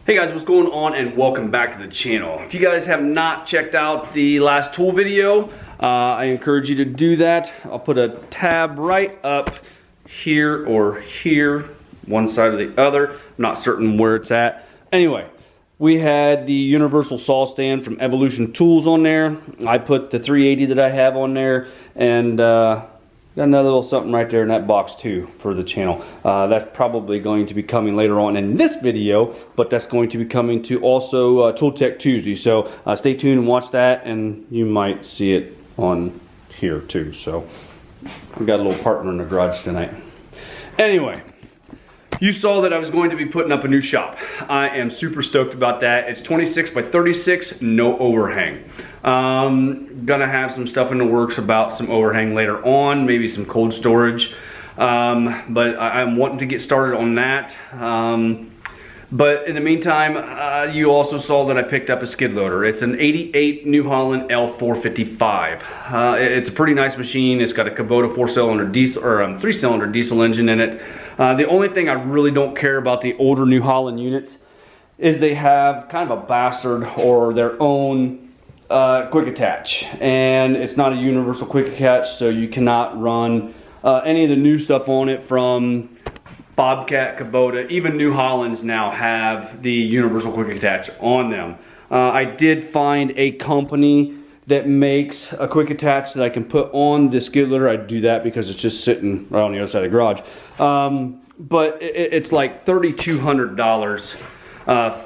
Hey guys, what's going on, and welcome back to the channel. If you guys have not checked out the last tool video, I encourage you to do that. I'll put a tab right up here or here, one side or the other. I'm not certain where it's at. Anyway, we had the universal saw stand from Evolution Tools on there. I put the 380 that I have on there, and got another little something right there in that box too for the channel. That's probably going to be coming later on in this video, but that's going to be coming to also Tool Tech Tuesday. So stay tuned and watch that, and you might see it on here too. So we got a little partner in the garage tonight. Anyway, you saw that I was going to be putting up a new shop. I am super stoked about that. It's 26 by 36, no overhang. Gonna have some stuff in the works about some overhang later on, maybe some cold storage. But I'm wanting to get started on that. But in the meantime, you also saw that I picked up a skid loader. It's an 88 New Holland L455. It's a pretty nice machine. It's got a Kubota 4-cylinder diesel, or 3-cylinder diesel engine in it. The only thing I really don't care about the older New Holland units is they have kind of a bastard or their own quick attach, and it's not a universal quick attach, so you cannot run any of the new stuff on it from Bobcat, Kubota. Even New Hollands now have the universal quick attach on them. I did find a company that makes a quick attach that I can put on the skid loader. I do that because it's just sitting right on the other side of the garage. But it's like $3,200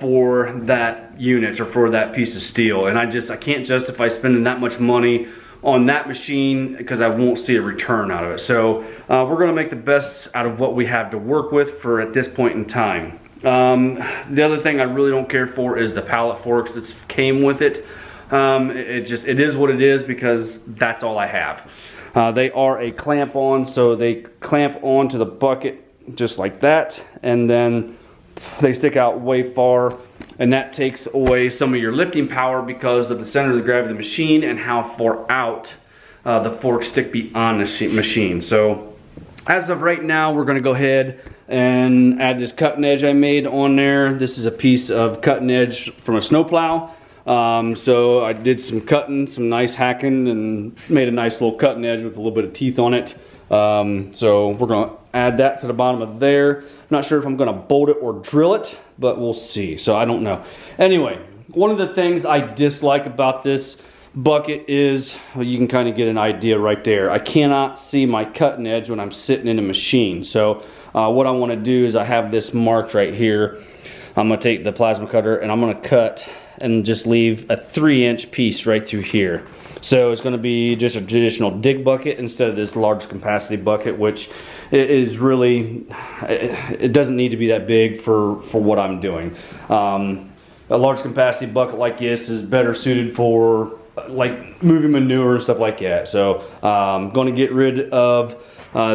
for that unit or for that piece of steel, and I can't justify spending that much money on that machine because I won't see a return out of it. So we're going to make the best out of what we have to work with for at this point in time. The other thing I really don't care for is the pallet forks that came with it. It is what it is because that's all I have. They are a clamp on, so they clamp onto the bucket just like that, and then they stick out way far, and that takes away some of your lifting power because of the center of the gravity of the machine and how far out the forks stick beyond the machine. So as of right now, we're going to go ahead and add this cutting edge I made on there. This is a piece of cutting edge from a snowplow. So I did some cutting, some nice hacking, and made a nice little cutting edge with a little bit of teeth on it. So we're going to add that to the bottom of there. I'm not sure if I'm going to bolt it or drill it, but we'll see. So I don't know. Anyway, one of the things I dislike about this bucket is, well, you can kind of get an idea right there. I cannot see my cutting edge when I'm sitting in a machine. So what I want to do is I have this marked right here. I'm going to take the plasma cutter and I'm going to cut and just leave a 3-inch piece right through here. So it's going to be just a traditional dig bucket instead of this large capacity bucket, which is really, it doesn't need to be that big for what I'm doing. A large capacity bucket like this is better suited for like moving manure and stuff like that. So I'm going to get rid of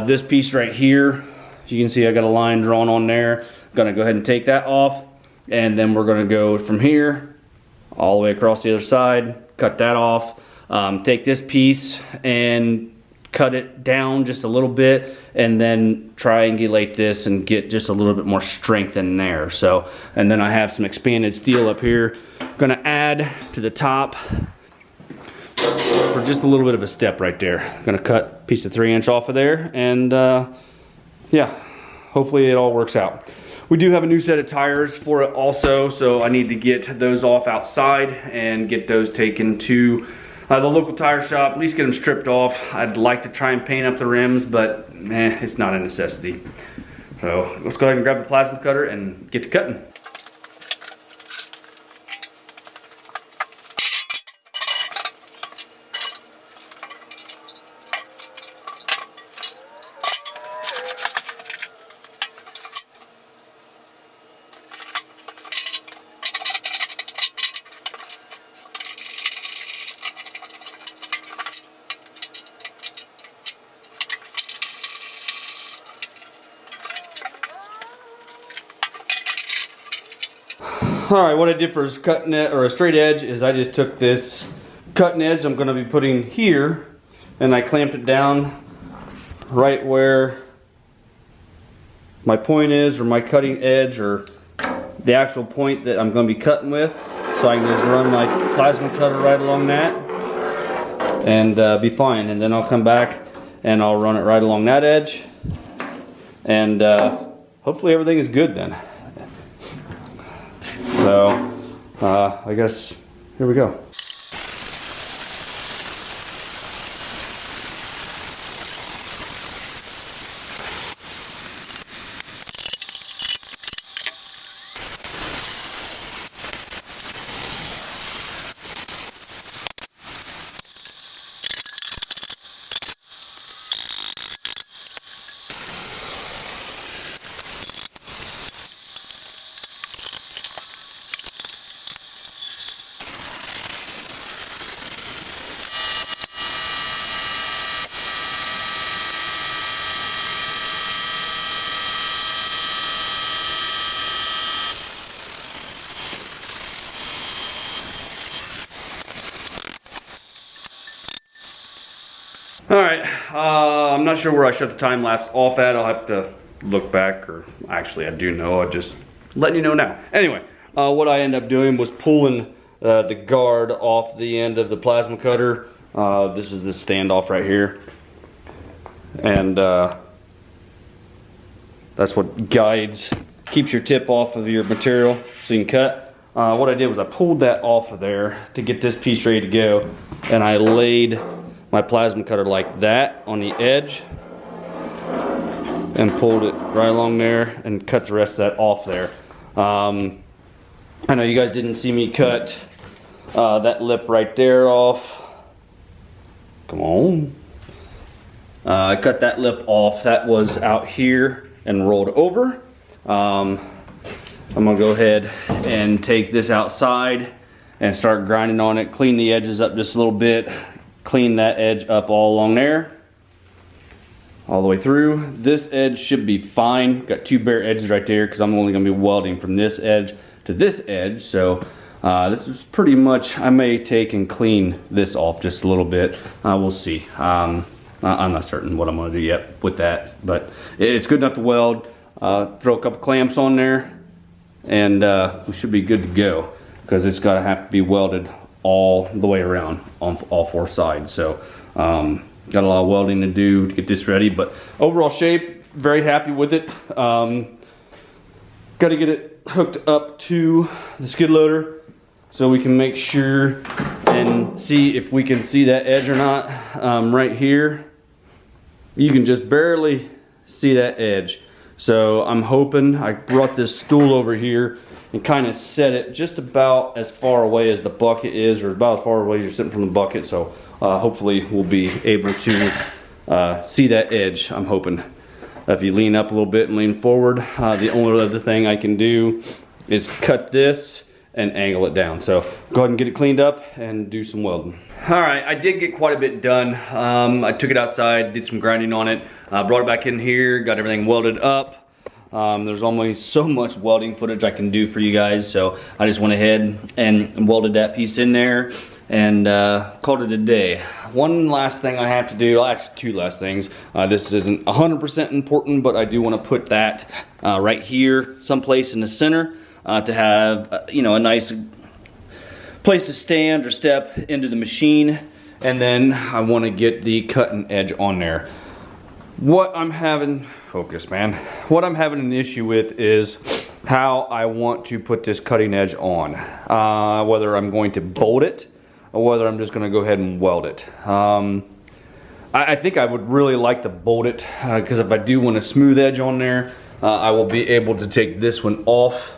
this piece right here. As you can see, I got a line drawn on there. I'm going to go ahead and take that off, and then we're going to go from here all the way across the other side, cut that off. Take this piece and cut it down just a little bit, and then triangulate this and get just a little bit more strength in there. So, and then I have some expanded steel up here. I'm gonna add to the top for just a little bit of a step right there. I'm gonna cut a piece of 3-inch off of there, and yeah, hopefully it all works out. We do have a new set of tires for it also, so I need to get those off outside and get those taken to the local tire shop, at least get them stripped off. I'd like to try and paint up the rims, but it's not a necessity. So let's go ahead and grab the plasma cutter and get to cutting. Alright, what I did for a cutting edge, or a straight edge, is I just took this cutting edge I'm going to be putting here, and I clamped it down right where my point is, or my cutting edge, or the actual point that I'm going to be cutting with, so I can just run my plasma cutter right along that and be fine. And then I'll come back and I'll run it right along that edge, and hopefully everything is good then. So I guess here we go. Alright, I'm not sure where I shut the time lapse off at. I'll have to look back, or actually I do know, I'm just letting you know now. Anyway, what I ended up doing was pulling the guard off the end of the plasma cutter. This is the standoff right here. And that's what keeps your tip off of your material so you can cut. What I did was I pulled that off of there to get this piece ready to go, and I laid my plasma cutter like that on the edge and pulled it right along there and cut the rest of that off there. I know you guys didn't see me cut that lip right there off. Come on. I cut that lip off. That was out here and rolled over. I'm gonna go ahead and take this outside and start grinding on it, clean the edges up just a little bit, clean that edge up all along there, all the way through. This edge should be fine. Got two bare edges right there because I'm only gonna be welding from this edge to this edge. So this is pretty much, I may take and clean this off just a little bit. We'll see. I'm not certain what I'm gonna do yet with that, but it's good enough to weld. Throw a couple clamps on there, and we should be good to go, because it's gotta have to be welded all the way around on all four sides. So got a lot of welding to do to get this ready, but overall shape, very happy with it. Got to get it hooked up to the skid loader so we can make sure and see if we can see that edge or not. Right here, you can just barely see that edge. So I'm hoping, I brought this stool over here and kind of set it just about as far away as the bucket is, or about as far away as you're sitting from the bucket. So hopefully we'll be able to see that edge, I'm hoping. If you lean up a little bit and lean forward, the only other thing I can do is cut this and angle it down. So go ahead and get it cleaned up and do some welding. All right, I did get quite a bit done. I took it outside, did some grinding on it, brought it back in here, got everything welded up. There's only so much welding footage I can do for you guys, so I just went ahead and welded that piece in there and called it a day. One last thing I have to do, actually two last things. This isn't 100% important, but I do want to put that right here, someplace in the center, to have you know, a nice place to stand or step into the machine. And then I want to get the cutting edge on there. What I'm having, focus man, what I'm having an issue with is how I want to put this cutting edge on. Whether I'm going to bolt it or whether I'm just going to go ahead and weld it. I think I would really like to bolt it, because if I do want a smooth edge on there, I will be able to take this one off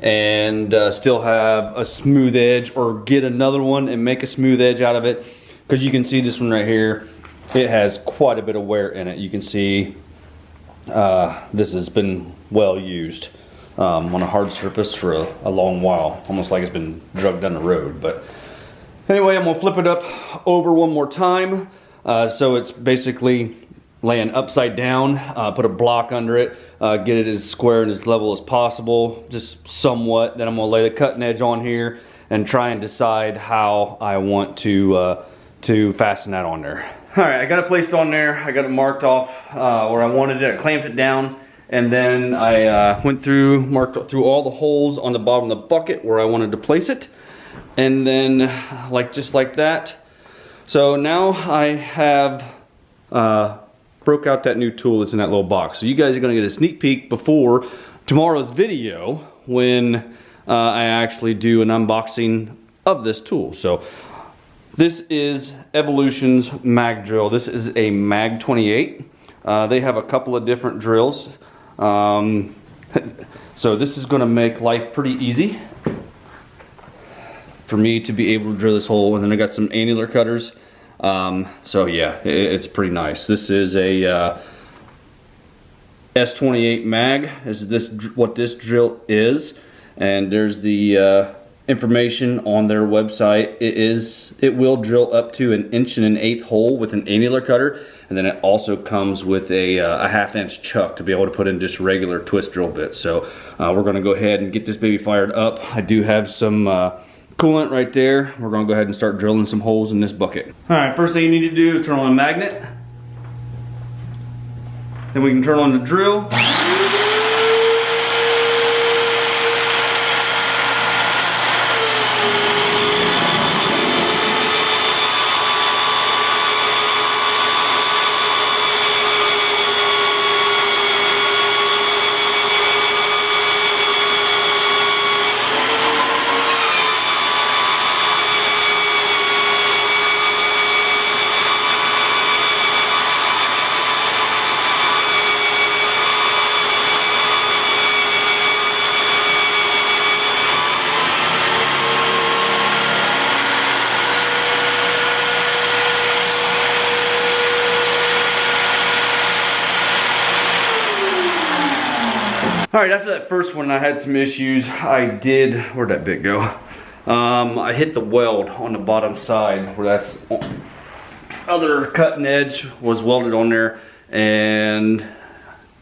and still have a smooth edge, or get another one and make a smooth edge out of it. Because you can see this one right here, it has quite a bit of wear in it. You can see this has been well used on a hard surface for a long while, almost like it's been drugged down the road. But anyway, I'm gonna flip it up over one more time, so it's basically laying upside down. Put a block under it, get it as square and as level as possible, just somewhat. Then I'm gonna lay the cutting edge on here and try and decide how I want to fasten that on there. All right, I got it placed on there. I got it marked off where I wanted it. I clamped it down, and then I marked through all the holes on the bottom of the bucket where I wanted to place it, and then just like that. So now I have broke out that new tool that's in that little box. So you guys are gonna get a sneak peek before tomorrow's video when I actually do an unboxing of this tool. So this is Evolution's mag drill. This is a mag 28. They have a couple of different drills. So this is gonna make life pretty easy for me to be able to drill this hole. And then I got some annular cutters. So yeah, it's pretty nice. This is a S28 mag. This is what this drill is, and there's the information on their website. It will drill up to 1 1/8" hole with an annular cutter, and then it also comes with a 1/2 inch chuck to be able to put in just regular twist drill bits. So we're going to go ahead and get this baby fired up. I do have some coolant right there. We're going to go ahead and start drilling some holes in this bucket. All right, first thing you need to do is turn on a magnet. Then we can turn on the drill. All right, after that first one, I had some issues. Where'd that bit go? I hit the weld on the bottom side where that's other cutting edge was welded on there, and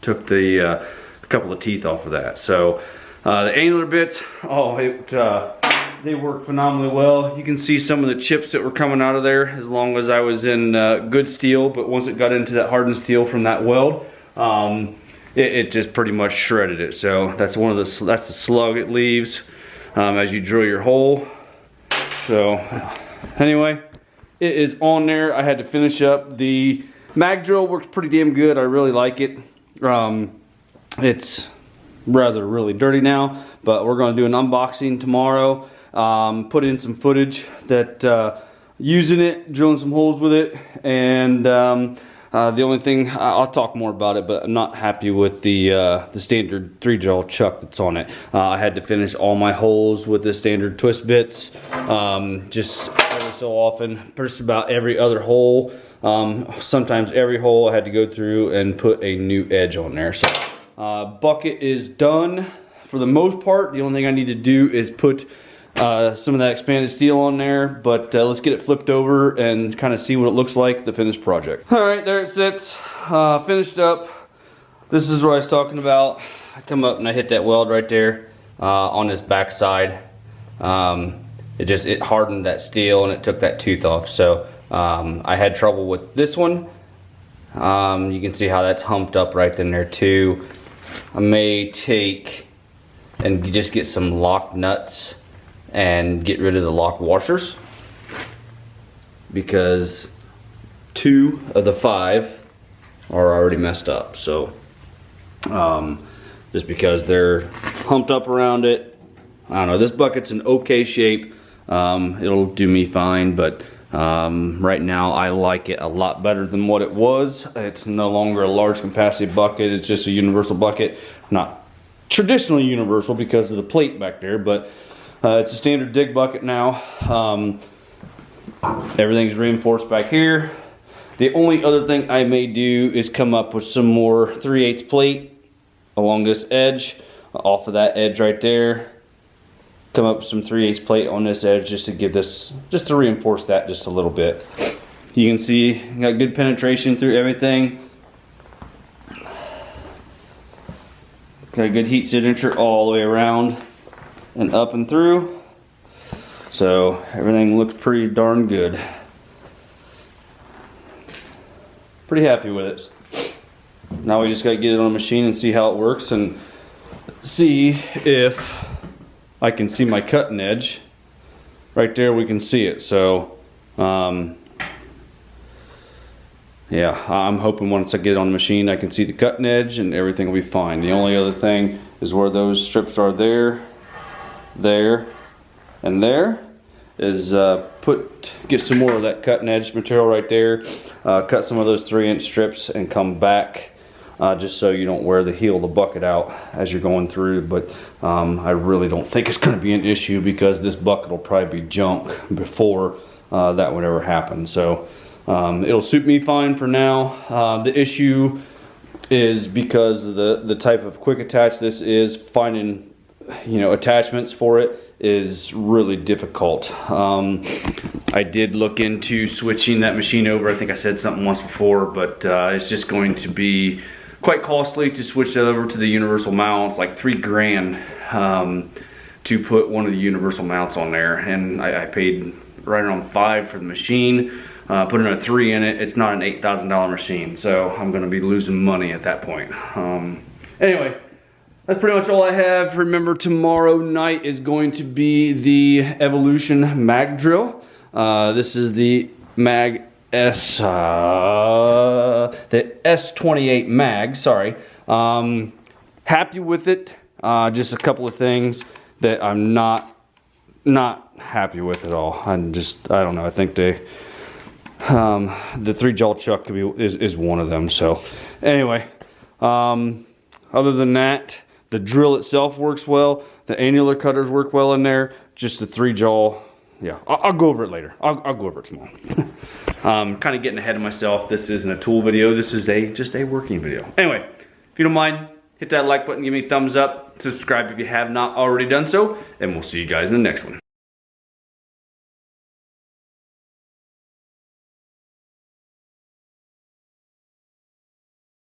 took the couple of teeth off of that. So the annular bits, they work phenomenally well. You can see some of the chips that were coming out of there as long as I was in good steel, but once it got into that hardened steel from that weld, it just pretty much shredded it. So that's that's the slug it leaves as you drill your hole. So anyway, it is on there. I had to finish up. The mag drill works pretty damn good. I really like it. It's really dirty now, but we're going to do an unboxing tomorrow. Put in some footage that using it, drilling some holes with it, and the only thing, I'll talk more about it, but I'm not happy with the standard 3-drill chuck that's on it. I had to finish all my holes with the standard twist bits, just every so often, just about every other hole. Sometimes every hole I had to go through and put a new edge on there. So bucket is done for the most part. The only thing I need to do is put some of that expanded steel on there, but let's get it flipped over and kind of see what it looks like, the finished project. All right, there it sits, finished up. This is what I was talking about. I come up and I hit that weld right there on this back side. It hardened that steel and it took that tooth off. So I had trouble with this one. You can see how that's humped up right in there too. I may take and just get some lock nuts and get rid of the lock washers, because 2 of the 5 are already messed up. So just because they're humped up around it, I don't know. This bucket's in okay shape. It'll do me fine, but right now I like it a lot better than what it was. It's no longer a large capacity bucket. It's just a universal bucket. Not traditionally universal because of the plate back there, but it's a standard dig bucket now. Everything's reinforced back here. The only other thing I may do is come up with some more 3/8 plate along this edge, off of that edge right there. Come up with some 3/8 plate on this edge just to give this, just to reinforce that just a little bit. You can see got good penetration through everything. Got a good heat signature all the way around and up and through. So everything looks pretty darn good. Pretty happy with it. now we just got to get it on a machine and see how it works and see if I can see my cutting edge. Right there we can see it. So yeah, I'm hoping once I get it on the machine I can see the cutting edge and everything will be fine. The only other thing is where those strips are there, there, and there is get some more of that cutting edge material right there, cut some of those 3-inch strips and come back just so you don't wear the heel of the bucket out as you're going through. But I really don't think it's going to be an issue because this bucket will probably be junk before that would ever happen. So it'll suit me fine for now. The issue is because of the type of quick attach this is, finding attachments for it is really difficult. I did look into switching that machine over. I think I said something once before, but it's just going to be quite costly to switch that over to the universal mounts, like $3 grand to put one of the universal mounts on there. And I paid right around $5 for the machine. Putting a 3 in it, it's not an $8,000 machine, so I'm going to be losing money at that point. Anyway, that's pretty much all I have. Remember, tomorrow night is going to be the Evolution mag drill. This is the mag S, the S28 mag, sorry. Happy with it. Just a couple of things that I'm not happy with at all. I don't know. I think the 3-jaw chuck is one of them. So anyway, other than that, the drill itself works well. The annular cutters work well in there. Just the 3-jaw, yeah. I'll go over it later. I'll go over it tomorrow. Kind of getting ahead of myself. This isn't a tool video. This is just a working video. Anyway, if you don't mind, hit that like button, give me a thumbs up, subscribe if you have not already done so, and we'll see you guys in the next one.